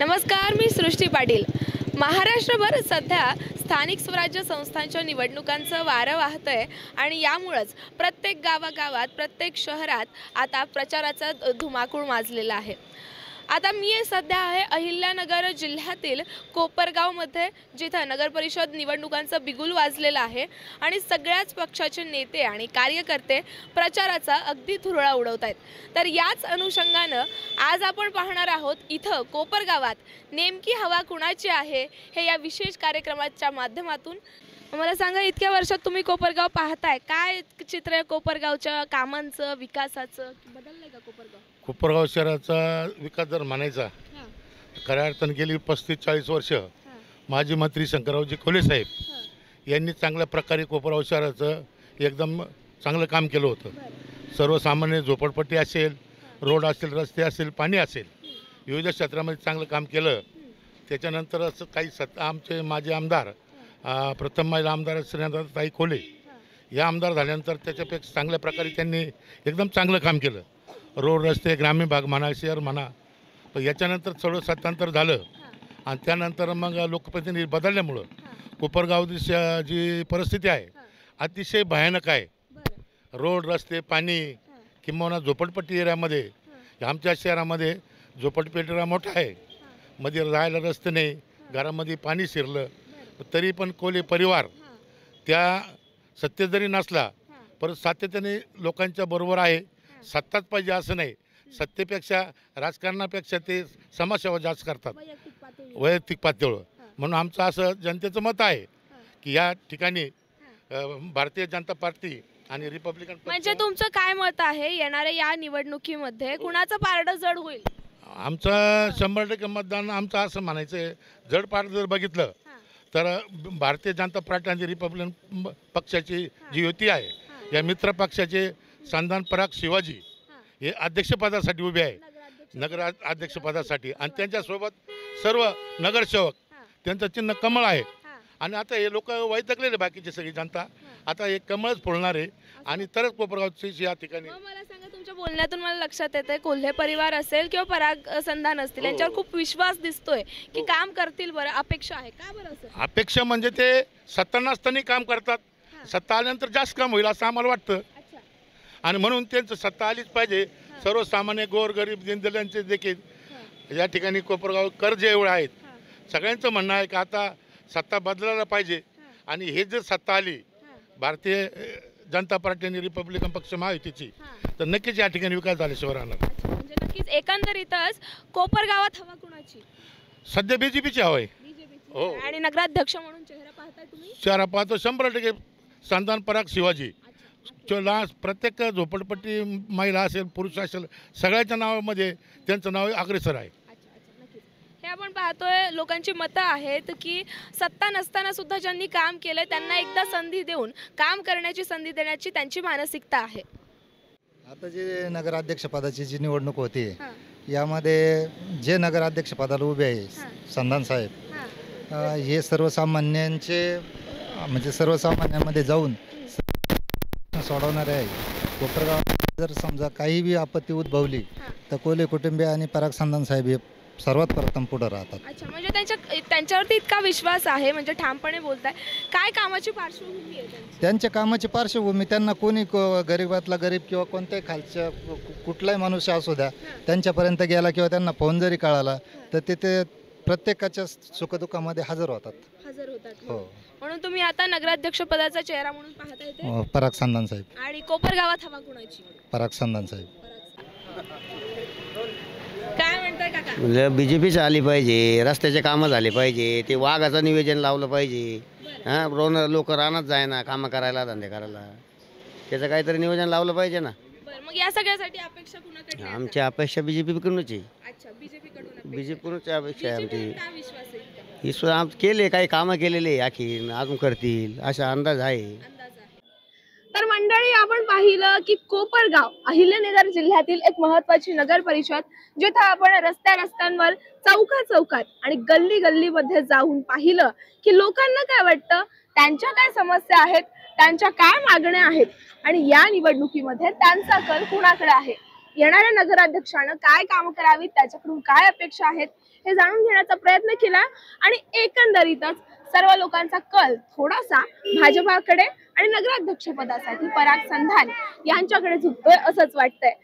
नमस्कार, मी सृष्टी पाटील। महाराष्ट्रभर सध्या स्थानिक स्वराज्य संस्थांच्या निवडणुकांचं वारं वाहतंय आणि यामुळेच प्रत्येक गावागावात, प्रत्येक शहरात आता प्रचाराचा धुमाकूळ माजलेला आहे। आता मी सध्या आहे अहिल्यानगर जिल्ह्यातील कोपरगावमध्ये, जिथे नगर परिषद निवडणुकांचं बिगुल वाजलेलं आहे आणि सगळ्याच पक्षाचे नेते आणि कार्यकर्ते प्रचाराचा अगदी धुरळा उडवत आहेत। तर याच अनुषंगानं आज आपण पाहणार आहोत इथं कोपरगावात नेमकी हवा कुणाची आहे हे या विशेष कार्यक्रमाच्या माध्यमातून। मला सांगा, इतक्या वर्षात तुम्ही कोपरगाव पाहताय, काय चित्र आहे कोपरगावच्या कामांचं, विकासाचं? बदललंय का कोपरगाव? कोपरगाव शहराचा विकास जर म्हणायचा खऱ्या अर्थानं गेली 35-40 वर्ष माजी मंत्री शंकररावजी खोले साहेब यांनी चांगल्या प्रकारे कोपरगाव शहराचं एकदम चांगलं काम केलं होतं। सर्वसामान्य झोपडपट्टी असेल, रोड असेल, रस्ते असेल, पाणी असेल, विविध क्षेत्रामध्ये चांगलं काम केलं। त्याच्यानंतर असं काही आमचे माजी आमदार, प्रथम महिला आमदार श्रीनाथताई खोले या आमदार झाल्यानंतर त्याच्यापेक्षा चांगल्या प्रकारे त्यांनी एकदम चांगलं काम केलं। रोड, रस्ते, ग्रामीण भाग म्हणा, शहर म्हणा। पण याच्यानंतर थोडं सत्तांतर झालं आणि त्यानंतर मग लोकप्रतिनिधी बदलल्यामुळं कोपरगावची जी परिस्थिती आहे अतिशय भयानक आहे। रोड, रस्ते, पाणी किंवा झोपडपट्टी एरियामध्ये, आमच्या शहरामध्ये झोपडपट्टी एरिया मोठा आहे, मध्ये राहायला रस्ते नाही, घरामध्ये पाणी शिरलं, तरी पण कोले परिवार त्या सत्तेत जरी नसला परत सातत्याने लोकांच्या बरोबर आहे। सत्ताच पाहिजे असं नाही, सत्तेपेक्षा राजकारणापेक्षा ते समाजसेवा जास्त करतात वैयक्तिक पातळीवर। म्हणून आमचं असं जनतेचं मत आहे की या ठिकाणी भारतीय जनता पार्टी आणि रिपब्लिकन म्हणजे तुमचं काय मत आहे, येणाऱ्या या निवडणुकीमध्ये कुणाचं पारडं जड होईल? आमचं 100% मतदान आमचं असं म्हणायचं आहे, जड पारडं जर बघितलं तर भारतीय जनता पार्टी आणि रिपब्लिकन पक्षाची जी युती आहे या मित्र पक्षाचे संधान पराग शिवाजी हे अध्यक्षपदासाठी उभे आहे, नगर अध्यक्षपदासाठी, आणि त्यांच्यासोबत सर्व नगरसेवक, त्यांचं चिन्ह कमळ आहे। आणि आता हे लोक वैतकलेले बाकीचे सगळी जनता आता हे कमळच फोडणार आहे आणि तरच कोपरगावची या ठिकाणी। मला सांगा, तुमच्या बोलण्यातून मला लक्षात येतंय कोल्हे परिवार असेल किंवा पराग संधान असतील यांच्यावर खूप विश्वास दिसतोय की काम करतील, बरं अपेक्षा आहे का? बरं असेल अपेक्षा म्हणजे ते सत्ता नसताना काम करतात, सत्ता आल्यानंतर जास्त काम होईल असं आम्हाला वाटतं आणि म्हणून त्यांचं सत्ता आलीच पाहिजे। सर्वसामान्य गोरगरीब दीनदलितांचे देखील या ठिकाणी कोपरगाव कर्ज एवढे आहेत, सगळ्यांचं म्हणणं आहे की आता सत्ता बदलायला पाहिजे आणि हे जर सत्ता आली भारतीय जनता पार्टी आणि रिपब्लिकन पक्ष महायुतीची तर नक्कीच या ठिकाणी विकास झाल्याशिवाय राहणार। म्हणजे नक्कीच एकंदरीतच कोपरगावात हवा कुणाची? सध्या बीजेपीची हवा आहे। हो, आणि नगराध्यक्ष म्हणून चेहरा पाहताय तुम्ही? चेहरा पाहतो 100% संधान पराग शिवाजी। प्रत्येक झोपडपट्टी महिला असेल, पुरुष असेल, सगळ्याच्या नावामध्ये त्यांचं नाव अग्रेसर आहे। हे आपण पाहतोय, लोकांची मतं आहेत की सत्ता नसताना सुद्धा ज्यांनी काम केलं त्यांना एकदा संधी देऊन काम करण्याची संधी देण्याची त्यांची मानसिकता आहे। आता जे नगराध्यक्षपदाची जी निवडणूक होती यामध्ये जे नगराध्यक्षपदाला उभे आहे संधान साहेब हे सर्वसामान्यांचे म्हणजे सर्वसामान्यांमध्ये जाऊन सोडवणारे आहे। कोपरगावात जर समजा काही बी आपत्ती उद्भवली तर कोले कुटुंबीय आणि पराग संधान साहेब हे सर्वात प्रथम पुढे राहतात। अच्छा, म्हणजे त्यांच्यावरती इतका विश्वास आहे, म्हणजे ठामपणे बोलताय। काय कामाची पार्श्वभूमी आहे त्यांच्या कामाची पार्श्वभूमी? त्यांना कोणी गरीबातला गरीब किंवा कोणत्याही खालच्या कुठलाही मनुष्य असू द्या त्यांच्यापर्यंत गेला किंवा त्यांना फोन जरी कळाला तर ते प्रत्येकाच्या सुखदुःखामध्ये हजर होतात। हो, म्हणून तुम्ही आता नगराध्यक्ष पदाचा चेहरा म्हणून पाहता येते पराग संधान साहेब। आणि कोपरगावात हवा कुणाची? पराग संधान साहेब। काय म्हणताय काका? बीजेपीच आली पाहिजे, रस्त्याचे कामं झाले पाहिजे, ते वाघाचं नियोजन लावलं पाहिजे। लोक रानात जाय ना कामं करायला, धंदे करायला, त्याचं काहीतरी नियोजन लावलं पाहिजे ना। मग या सगळ्यासाठी अपेक्षा कुणाकडे? आमची अपेक्षा बीजेपीकडूनच आहे। अच्छा, बीजेपीकडून बीजेपीकडूनच अपेक्षा आहे आमची। काय विश्वास आहे? ईश्वर केले, काही कामं केलेले आणखी अजून करतील असा अंदाज आहे। तर मंडळी, आपण पाहिलं की कोपरगाव अहिल्यानगर जिल्ह्यातील एक महत्त्वाची नगर परिषद, जिथे आपण रस्त्यांवर, चौकात आणि गल्ली गल्लीमध्ये जाऊन पाहिलं की लोकांना काय वाटतं, त्यांच्या काय समस्या आहेत, त्यांच्या काय मागण्या आहेत आणि या निवडणुकीमध्ये त्यांचा कल कुणाकडे आहे, येणाऱ्या नगराध्यक्षानं काय काम करावीत, त्याच्याकडून काय अपेक्षा आहेत हे जाणून घेण्याचा प्रयत्न केला आणि एकंदरीतच सर्व लोकांचा कल थोडासा भाजपाकडे आणि नगराध्यक्ष पदासाठी पराग संधान यांच्याकडे झुकतोय असंच वाटतंय.